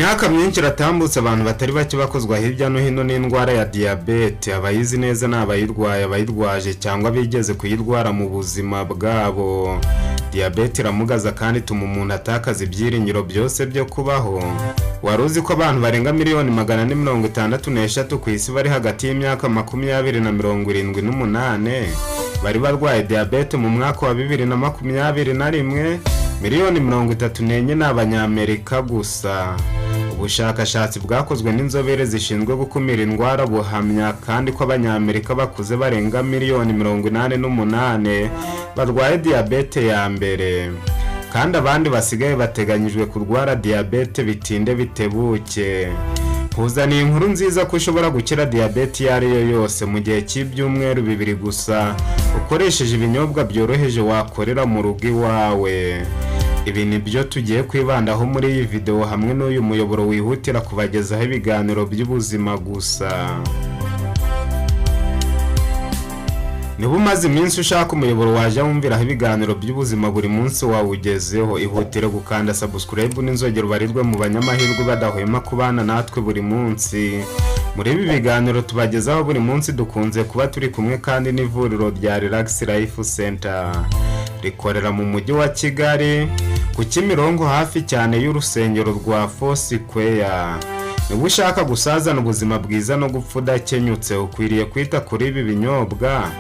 Imyaka myinshi iratambutse abantu batari bake bakozwa hirya no hino n'indwara ya diabete, abayizi neza n'abayirwaye, abayirwaje cyangwa bigeze kuyirwara mu buzima bwabo. Diabete iramugaza kandi ituma umuntu atakaza ibyiringiro byose byo kubaho. Waruzi ko abantu barenga miliyoni 463 ku isi bari hagati y'imyaka 20 na 78 bari barwaye diabete mu mwaka wa 2021. Miliyoni 34 n'Abanyamerika gusa. Ubushakashatsi bwakozwe n'inzobere zishinzwe gukumira indwara buhamya kandi ko Abanyamerika bakuze barenga miliyoni 88 barwaye diabete ya mbere, kandi abandi basigaye bateganyijwe kurwara diabete bitinde bitebuke. Kuzana inkuru nziza ko ushobora gukira diabete iyo ari yo yose mu gihe cy'ibyumweru 2 gusa ukoresheje ibinyobwa byoroheje wakorera mu rugo iwawe. Ibi ni byo tugiye kwibandaho muri iyi video hamwe n'uyu muyoboro wihutira kubagezaho ibiganiro by'ubuzima gusa. Niba umaze iminsi ushaka umuyoboro waje wumviraho ibiganiro by'ubuzima buri munsi wawugezeho, ihutire gukanda subscribe n'inzogera ubarirwe mu banyamahirwe badahwema kubana natwe buri munsi. Muri ibi biganiro tubagezaho buri munsi dukunze kuba turi kumwe kandi n'ivuriro rya Relax Life Center rikorera mu mujyi wa Kigali ku Kimironko hafi cyane y'urusengero rwa Foursquare. Niba ushaka gusazana ubuzima bwiza no gupfa udakenyutse, ukwiriye kwita kuri ibi binyobwa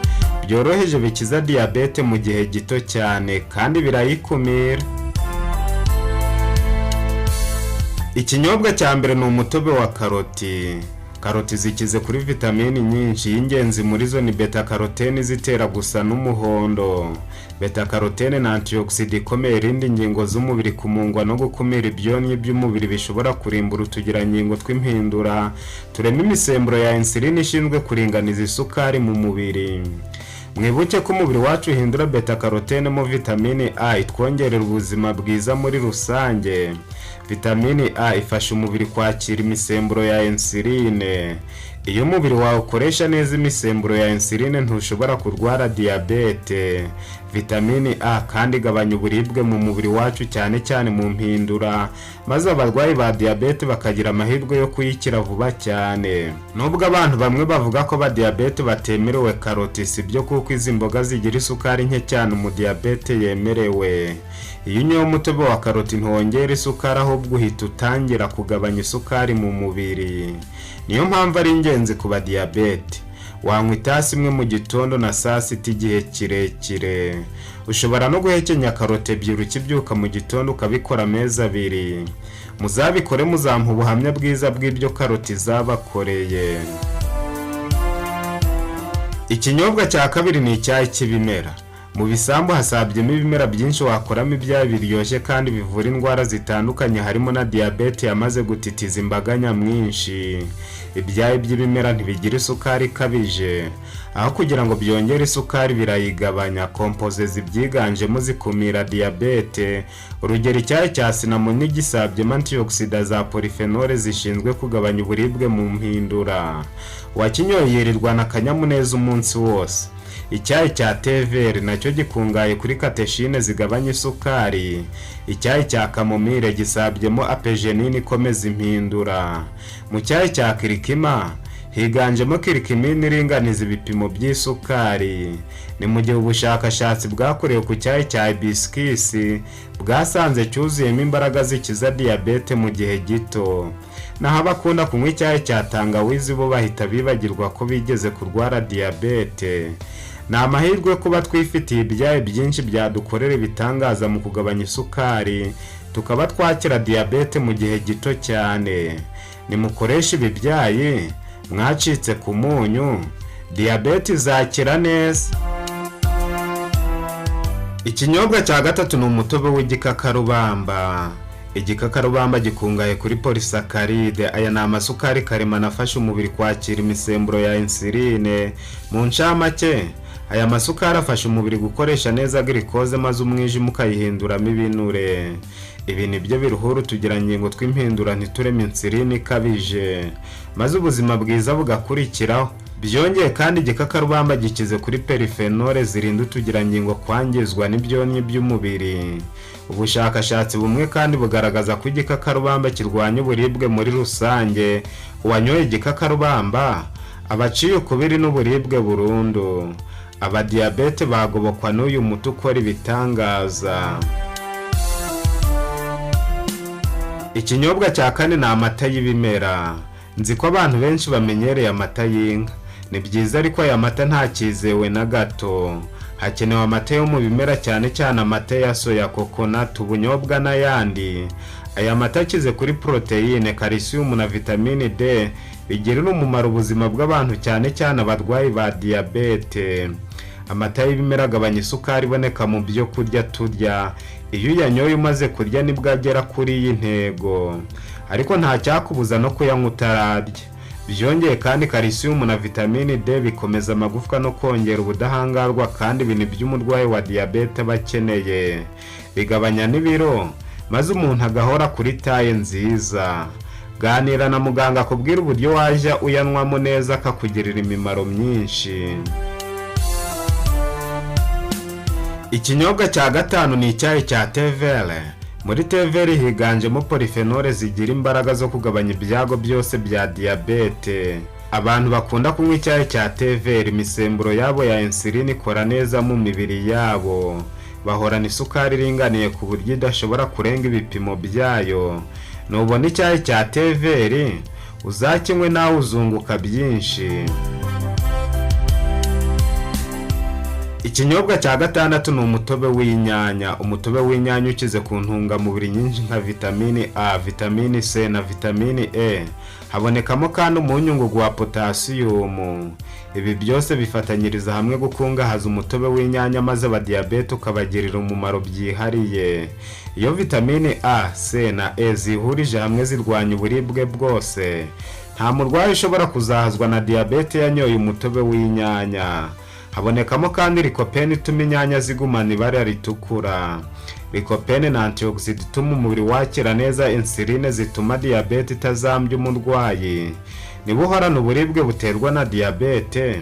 byoroheje bikiza diabete mu gihe gito cyane kandi birayikumira. Ikinyobwa cya mbere ni umutobe wa karoti. Karoti zikize kuri vitamini nyinshi, y'ingenzi muri zo ni beta carotene zitera gusa n'umuhondo. Beta carotene ni antioxidant ikomeye irinda ingingo z'umubiri kumungwa no gukumira ibyonnyi by'umubiri bishobora kurimbura utugirangingo tw'impindura turema imisemburo ya insulin ishinzwe kuringaniza isukari mu mubiri. Mwibuke ko umubiri wacu uhindura beta carotene mu vitamini A itwongerera ubuzima bwiza muri rusange. Vitamini A ifasha umubiri kwakira imisemburo ya insulin. Iyo umubiri wawe ukoresha neza imisemburo ya insulin ntushobora kurwara diabete. Vitamini A kandi igabanya uburibwe mu mubiri wacu cyane cyane mu mpindura, maze abarwayi ba diabete bakagira amahirwe yo kuyikira vuba cyane. Nubwo abantu bamwe bavuga ko ba diabete batemerewe karoti, si byo kuko izi mboga zigira isukari nke cyane mu diabete yemerewe. Iyo unyoye umutobe wa karoti ntiwongera isukari, ahubwo uhita utangira kugabanya isukari mu mubiri. Niyo mpamvu ari ingenzi ku ba diabete. Wanywa itasi imwe mu gitondo na saa sita igihe kirekire. Ushobora no guhekenya karoti ebyiri ukibyuka mu gitondo ukabikora amezi 2. Muzabikore muzampa ubuhamya bwiza bw'ibyo karoti zabakoreye. Ikinyobwa cya kabiri ni icyayi cy'ibimera. Mu bisambu hasabyemo ibimera byinshi wakoramo ibyayi biryoshye kandi bivura indwara zitandukanye, harimo na diabete yamaze gutitiza imbaga nyamwinshi. Ibyayi by'ibimera ntibigira isukari ikabije, aho kugira ngo byongere isukari birayigabanya. Kompoze zibyiganjemo zikumira diabete. Urugero, icyayi cya cinnamon n'igisabyemo antioxidant za polyphenol zishinzwe kugabanya uburibwe mu mpindura. Wakinyoye yirirwana akanyamuneza umunsi wose. Icyayi cya thé vert nacyo gikungaye kuri catechine zigabanya isukari. Icyayi cya camomile gisabyemo apigenine ikomeza impindura. Mu cyayi cya kirikima higanjemo kirikimine iringaniza ibipimo by'isukari. Ni mu gihe ubushakashatsi bwakorewe ku cyayi cya hibiscus bwasanze cyuzuyemo imbaraga zikiza diabete mu gihe gito. Naho abakunda kunywa icyayi cya tangawizi bo bahita bibagirwa ko bigeze kurwara diabete. Ni amahirwe kuba twifitiye ibyayi byinshi byadukorera ibitangaza mu kugabanya isukari, tukaba twakira diabete mu gihe gito cyane. Nimukoresha ibi byayi, mwacitse ku munyu, diabete izakira neza. Ikinyobwa cya gatatu ni umutobe w'igikakarubamba. Igikakarubamba gikungaye kuri polysaccharide. Aya ni amasukari karemano afasha umubiri kwakira imisemburo ya insulin. Mu ncamake, aya masukari afasha umubiri gukoresha neza glucose maze umwijima ukayihinduramo ibinure. Ibi ni byo biruhura utugirangingo tw'impindura ntitureme insulin ikabije, maze ubuzima bwiza bugakurikiraho. Byongeye kandi igikakarubamba gikize kuri periphenole zirinda utugirangingo kwangizwa n'ibyonnyi by'umubiri. Ubushakashatsi bumwe kandi bugaragaza ko igikakarubamba kirwanya uburibwe muri rusange. Uwanyoye igikakarubamba abaciye ukubiri n'uburibwe burundu. Abadiyabete bagobokwa n'uyu muti ukora ibitangaza. Ikinyobwa cya kane ni amata y'ibimera. Nzi ko abantu benshi bamenyereye amata y'inka. Ni byiza ariko aya mata ntakizewe na gato. Hakenewe amata yo mu bimera cyane cyane amata ya soya, coconut, ubunyobwa n'ayandi. Aya mata akize kuri proteine, calcium na vitamine D bigirira umumaro ubuzima bw'abantu cyane cyane abarwayi ba diyabete. Amata y'ibimera agabanya isukari iboneka mu byo kurya turya. Iyo uyanyoye umaze kurya nibwo agera kuri iyi ntego, ariko nta cyakubuza no kuyanywa utararya. Byongeye kandi calcium na vitamine D bikomeza amagufwa no kongera ubudahangarwa, kandi ibi ni by'umurwayi wa diyabete aba akeneye. Bigabanya n'ibiro maze umuntu agahora kuri taye nziza. Ganira na muganga akubwira uburyo wajya uyanywamo neza akakugirira imimaro myinshi. Ikinyobwa cya gatanu ni icyayi cya tevere. Muri tevere higanjemo polyphenole zigira imbaraga zo kugabanya ibyago byose bya diyabete. Abantu bakunda kunywa icyayi cya tevere, imisemburo yabo ya insulin ikora neza mu mibiri yabo. Bahorana isukari iringaniye ku buryo idashobora kurenga ibipimo byayo. Nubona icyayi cya tevere uzakinywe nawe uzunguka byinshi. Ikinyobwa cya gatandatu ni umutobe w'inyanya. Umutobe w'inyanya ukize ku ntungamubiri nyinshi nka vitamine A, vitamine C na vitamine E. Habonekamo kandi umunyungugu wa potassium. Ibi byose bifatanyiriza hamwe gukungahaza umutobe w'inyanya maze abadiyabete ukabagirira umumaro byihariye. Iyo vitamine A, C na E zihurije hamwe zirwanya uburibwe bwose. Nta murwayi ushobora kuzahazwa na diyabete yanyoye umutobe w'inyanya. Habonekamo kandi lycopene ituma inyanya zigumana ibara ritukura. Lycopene na antioxidant ituma umubiri wakira neza insuline zituma diyabete itazambya umurwayi. Niba uhorana uburibwe buterwa na diyabete,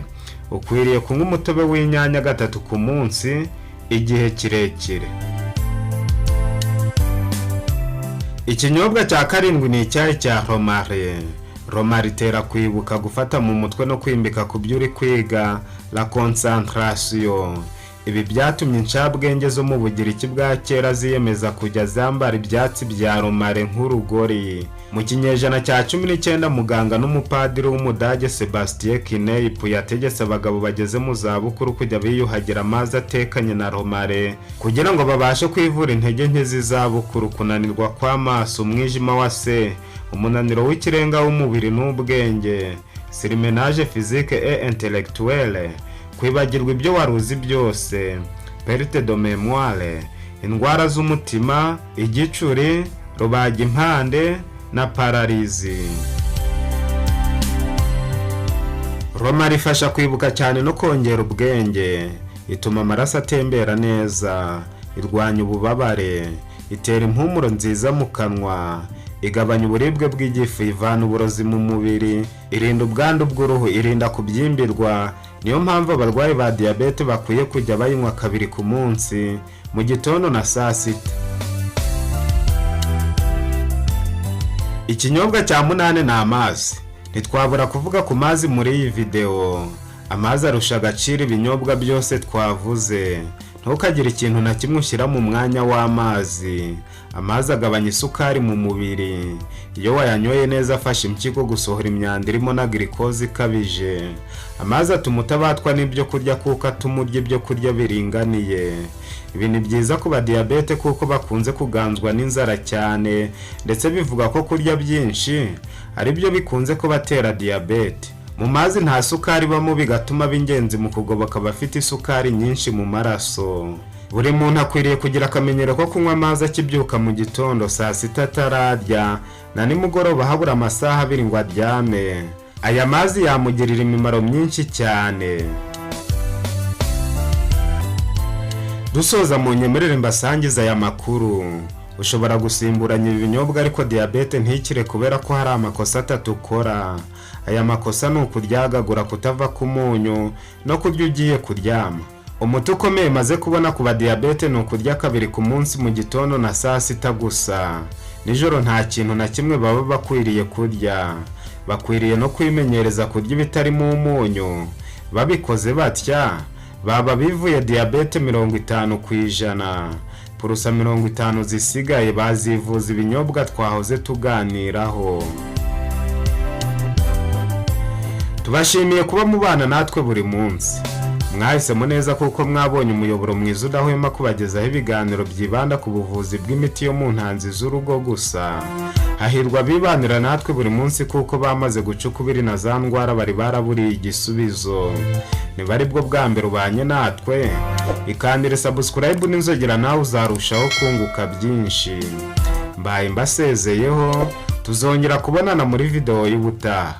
ukwiriye kunywa umutobe w'inyanya 3 ku munsi igihe kirekire. Ikinyobwa cya karindwi ni icyayi cya romare. Romare itera kwibuka, gufata mu mutwe no kwimbika ku byo uri kwiga, la concentration. Ibi byatumye incabwenge zo mu Bugiriki bwa kera ziyemeza kujya zambara ibyatsi bya romare nk'urugori. Mu kinyejana cya 19 muganga n'umupadiri w'umudage Sebastien Kineip yategetse abagabo bageze mu zabukuru kujya biyuhagira amazi atekanye na romare kugira ngo babashe kwivura intege nke z'izabukuru, kunanirwa kw'amaso, umwijima wa se, umunaniro w'ikirenga w'umubiri n'ubwenge, surmenage physique et intellectuelle, kwibagirwa ibyo waruzi byose, perte de mémoire, indwara z'umutima, igicuri, rubagimpande na pararizi. Romare ifasha kwibuka cyane no kongera ubwenge, ituma amaraso atembera neza, irwanya ububabare, itera impumuro nziza mu kanwa, igabanya uburibwe bw'igifu, ivana uburozi mu mubiri, irinda ubwandu bw'uruhu, irinda kubyimbirwa. Niyo mpamvu abarwayi ba diyabete bakwiye kujya bayinywa 2 ku munsi, mu gitondo na saa sita. Ikinyobwa cya 8 ni amazi. Ntitwabura kuvuga ku mazi muri iyi video. Amazi arusha agaciro ibinyobwa byose twavuze. Ntukagire ikintu na kimwe ushyira mu mwanya w'amazi. Amazi agabanya isukari mu mubiri. Iyo wayanyoye neza afasha impyiko gusohora imyanda irimo na glucose ikabije. Amazi atuma utabatwa n'ibyo kurya kuko atuma urya ibyo kurya biringaniye. Ibi ni byiza ku badiyabete kuko bakunze kuganzwa n'inzara cyane, ndetse bivuga ko kurya byinshi ari byo bikunze kubatera diyabete. Mu mazi nta sukari ibamo, bigatuma b'ingenzi mu kugoboka abafite isukari nyinshi mu maraso. Buri muntu akwiriye kugira akamenyero ko kunywa amazi akibyuka mu gitondo, saa sita atararya, na nimugoroba habura amasaha 2 ngo aryame. Aya mazi yamugirira imimaro myinshi cyane. Dusoza mu nyemerere mbasangiza aya makuru. ushobora gusimburanya ibi binyobwa ariko diyabete ntikire kubera ko hari amakosa atatu ukora. Aya makosa ni ukuryagagura, kutava ku munyu no kurya ugiye kuryama. Umuti ukomeye maze kubona ku badiyabete ni ukurya 2 ku munsi, mu gitondo na saa sita gusa. Nijoro nta kintu na kimwe baba bakwiriye kurya. Bakwiriye no kwimenyereza kurya ibitarimo umunyu. Babikoze batya baba bivuye diyabete 50%. Purusa 50 zisigaye bazivuza ibinyobwa twahoze tuganiraho. Tubashimiye kuba mubana natwe buri munsi. Mwahisemo neza kuko mwabonye umuyoboro mwiza udahwema kubagezaho ibiganiro byibanda ku buvuzi bw'imiti yo mu ntanzi z'urugo gusa. Hahirwa bibanira natwe buri munsi kuko bamaze gucukubiri na za ndwara bari baraburiye igisubizo. Niba ari bwo bwa mbere ubanye natwe, ikandire subscribe n'inzogera nawe uzarushaho kunguka byinshi. Mbaye mbasezeyeho, tuzongera kubonana muri video y'ubutaha.